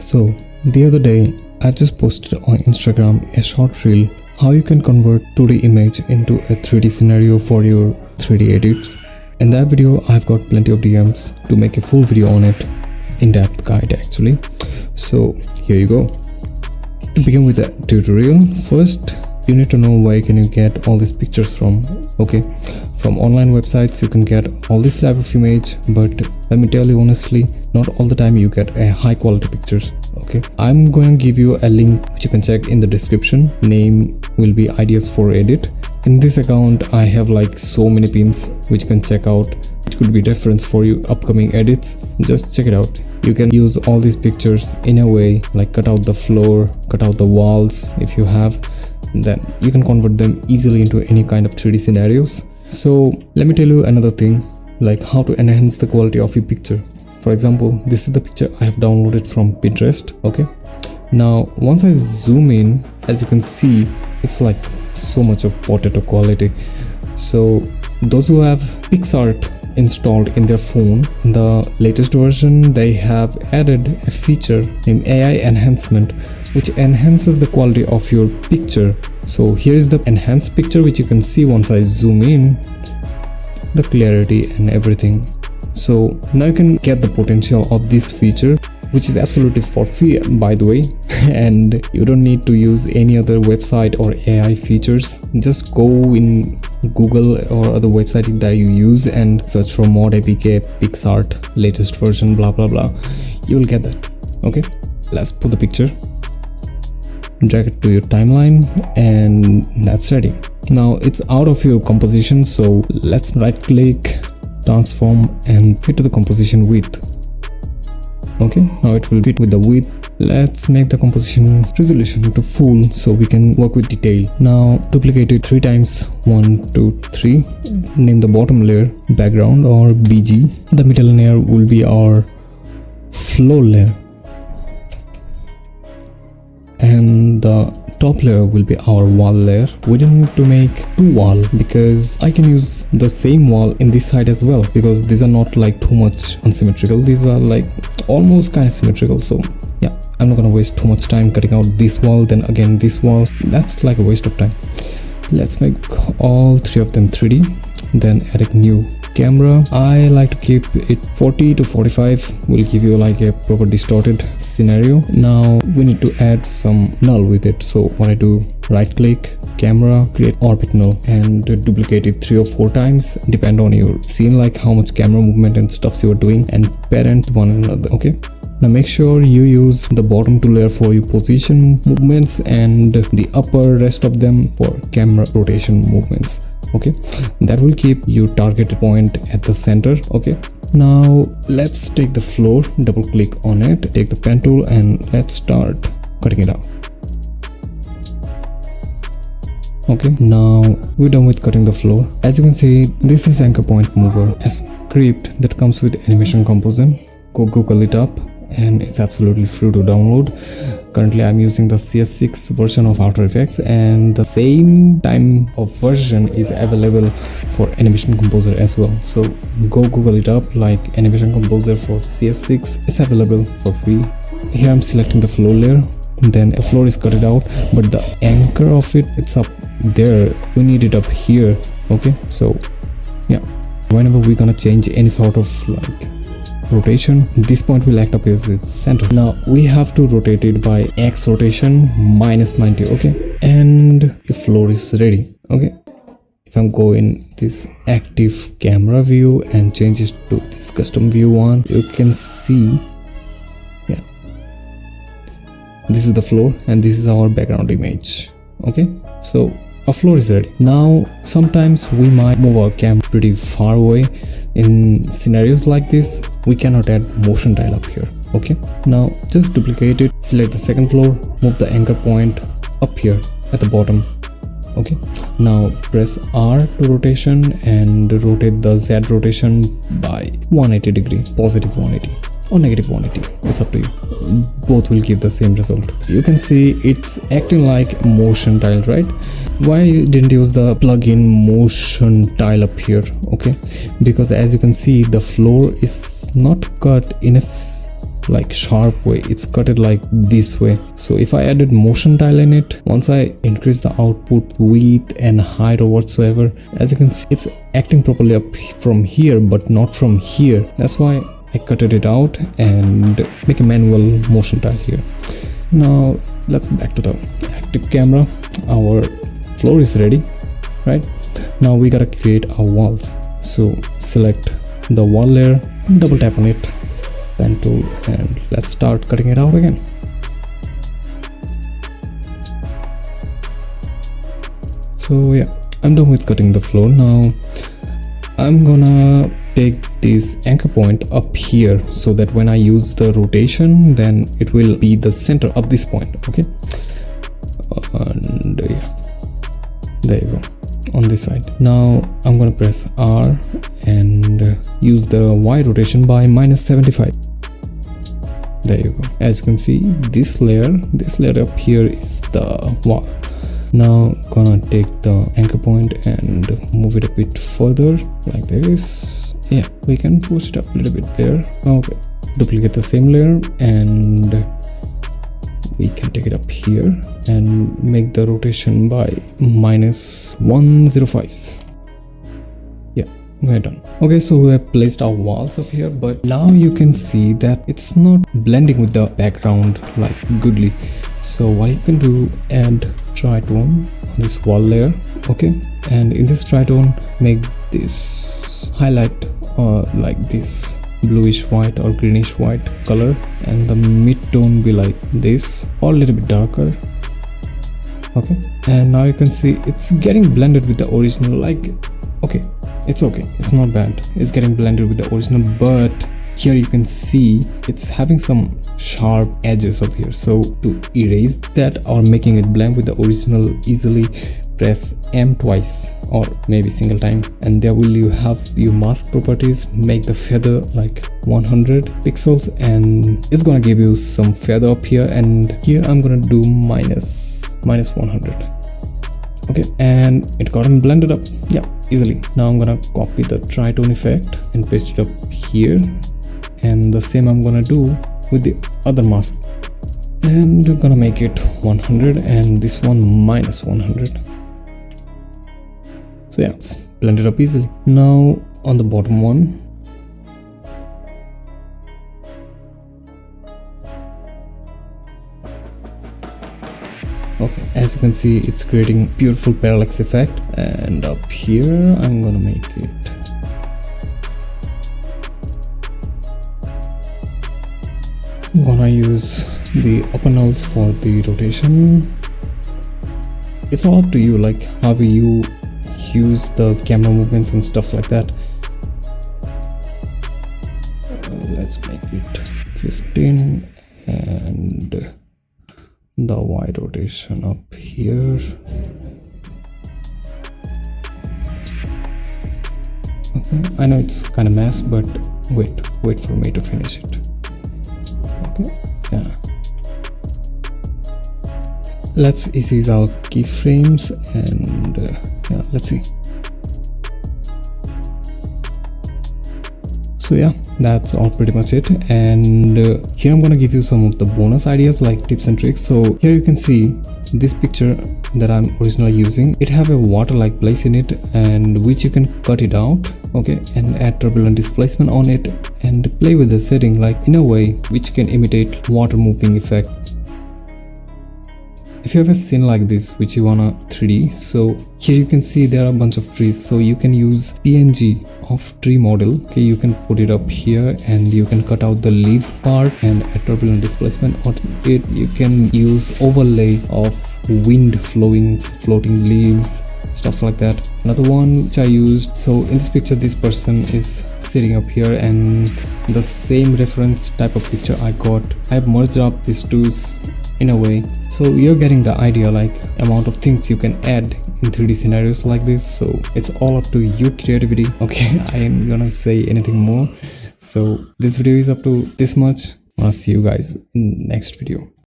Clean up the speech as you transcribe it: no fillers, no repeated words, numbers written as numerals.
So the other day I just posted on Instagram a short reel how you can convert 2D image into a 3D scenario for your 3D edits. In that video I've got plenty of DMs to make a full video on it, in-depth guide actually. So here you go. To begin with the tutorial, first you need to know where can you get all these pictures from. Okay, from online websites you can get all this type of image, but let me tell you honestly, not all the time you get a high quality pictures. Okay, I'm going to give you a link which you can check in the description. Name will be ideas for edit. In this account I have like so many pins which you can check out, which could be reference for your upcoming edits. Just check it out. You can use all these pictures in a way like cut out the floor, cut out the walls if you have, then you can convert them easily into any kind of 3D scenarios. So let me tell you another thing, like how to enhance the quality of your picture. For example, this is the picture I have downloaded from Pinterest. Okay, now once I zoom in, as you can see, it's like so much of potato quality. So those who have PixArt installed in their phone, in the latest version they have added a feature named AI enhancement, which enhances the quality of your picture. So here is the enhanced picture which you can see once I zoom in, the clarity and everything. So now you can get the potential of this feature, which is absolutely for free by the way, and you don't need to use any other website or AI features. Just go in Google or other website that you use and search for mod apk PixArt latest version blah blah blah. You will get that. Okay, let's put the picture, drag it to your timeline, and that's ready. Now it's out of your composition, so let's right click, transform, and fit to the composition width. Okay, now it will fit with the width. Let's make the composition resolution to full so we can work with detail. Now duplicate it 3 times, 1 2 3. Name the bottom layer background or BG. The middle layer will be our flow layer, and the top layer will be our wall layer. We don't need to make 2 wall because I can use the same wall in this side as well, because these are not like too much unsymmetrical, these are like almost kind of symmetrical. So yeah, I'm not gonna waste too much time cutting out this wall, then again this wall. That's like a waste of time. Let's make all 3 of them 3D, then add a new camera. I like to keep it 40 to 45, will give you like a proper distorted scenario. Now we need to add some null with it. So what I do, right click, camera, create orbit null, and duplicate it 3 or 4 times, depend on your scene, like how much camera movement and stuffs you are doing, and parent one another. Okay, now make sure you use the bottom 2 layer for your position movements and the upper rest of them for camera rotation movements. Okay, that will keep your targeted point at the center. Okay, now let's take the floor, double click on it, take the pen tool, and let's start cutting it out. Okay, now we're done with cutting the floor. As you can see, this is anchor point mover, a script that comes with animation composer. Go Google it up, and it's absolutely free to download. Currently I'm using the CS6 version of After Effects, and the same time of version is available for Animation Composer as well. So go Google it up, like Animation Composer for CS6. It's available for free. Here I'm selecting the floor layer, then the floor is cut it out, but the anchor of it, it's up there. We need it up here. Okay, so yeah, whenever we're gonna change any sort of like rotation, this point will act up as its center. Now we have to rotate it by X rotation minus 90. Okay, and the floor is ready. Okay, if I'm going this active camera view and change it to this custom view one, you can see, yeah, this is the floor and this is our background image. Okay, so our floor is ready. Now sometimes we might move our camera pretty far away. In scenarios like this, we cannot add motion tile up here. Okay, now just duplicate it, select the second floor, move the anchor point up here at the bottom. Okay, now press R to rotation and rotate the Z rotation by 180 degree, positive 180 or negative 180, it's up to you. Both will give the same result. You can see it's acting like motion tile, right? Why didn't use the plugin motion tile up here? Okay, because as you can see, the floor is not cut in a like sharp way, it's cut it like this way. So if I added motion tile in it, once I increase the output width and height or whatsoever, as you can see, it's acting properly up from here but not from here. That's why I cutted it out and make a manual motion tile here. Now let's go back to the active camera. Our floor is ready, right? Now we gotta create our walls. So select the wall layer, double tap on it, pen tool, and let's start cutting it out again. So yeah, I'm done with cutting the floor. Now I'm gonna take this anchor point up here so that when I use the rotation, then it will be the center of this point. Okay, and yeah, there you go, on this side. Now I'm gonna press R and use the Y rotation by -75. There you go. As you can see, this layer up here is the wall. Now gonna take the anchor point and move it a bit further like this. Yeah, we can push it up a little bit there. Okay, duplicate the same layer and we can take it up here and make the rotation by -105. Yeah, we're done. Okay, so we have placed our walls up here, but now you can see that it's not blending with the background like goodly. So what you can do, add tritone on this wall layer. Okay, and in this tritone, make this highlight like this bluish white or greenish white color, and the mid-tone be like this or a little bit darker. Okay, and now you can see it's getting blended with the original. Like, okay, it's not bad, it's getting blended with the original, but here you can see it's having some sharp edges up here. So to erase that or making it blend with the original easily, press M twice or maybe single time, and there will you have your mask properties. Make the feather like 100 pixels and it's gonna give you some feather up here, and here I'm gonna do minus 100. Okay, and it got them blended up, yeah, easily. Now I'm gonna copy the tritone effect and paste it up here, and the same I'm gonna do with the other mask, and we're gonna make it 100 and this one -100. So yeah, it's blended up easily. Now on the bottom one, okay, as you can see, it's creating beautiful parallax effect. And up here I'm gonna make it I'm gonna use the upper nulls for the rotation. It's all up to you, like how you use the camera movements and stuff like that. Let's make it 15 and the Y rotation up here. Okay, I know it's kind of mess, but wait for me to finish it. Okay, yeah. Let's erase our keyframes and yeah, let's see. So yeah, that's all pretty much it. And here I'm gonna give you some of the bonus ideas, like tips and tricks. So here you can see this picture that I'm originally using. It have a water-like place in it, and which you can cut it out, okay, and add turbulent displacement on it and play with the setting like in a way which can imitate water moving effect. If you have a scene like this which you wanna 3D, so here you can see there are a bunch of trees, so you can use PNG of tree model. Okay, you can put it up here and you can cut out the leaf part and add turbulent displacement on it. You can use overlay of wind floating leaves, stuff like that. Another one which I used, so in this picture this person is sitting up here, and the same reference type of picture I have merged up these two in a way, so you're getting the idea, like amount of things you can add in 3D scenarios like this. So it's all up to your creativity. Okay, I ain't gonna say anything more. So this video is up to this much. I'll see you guys in the next video.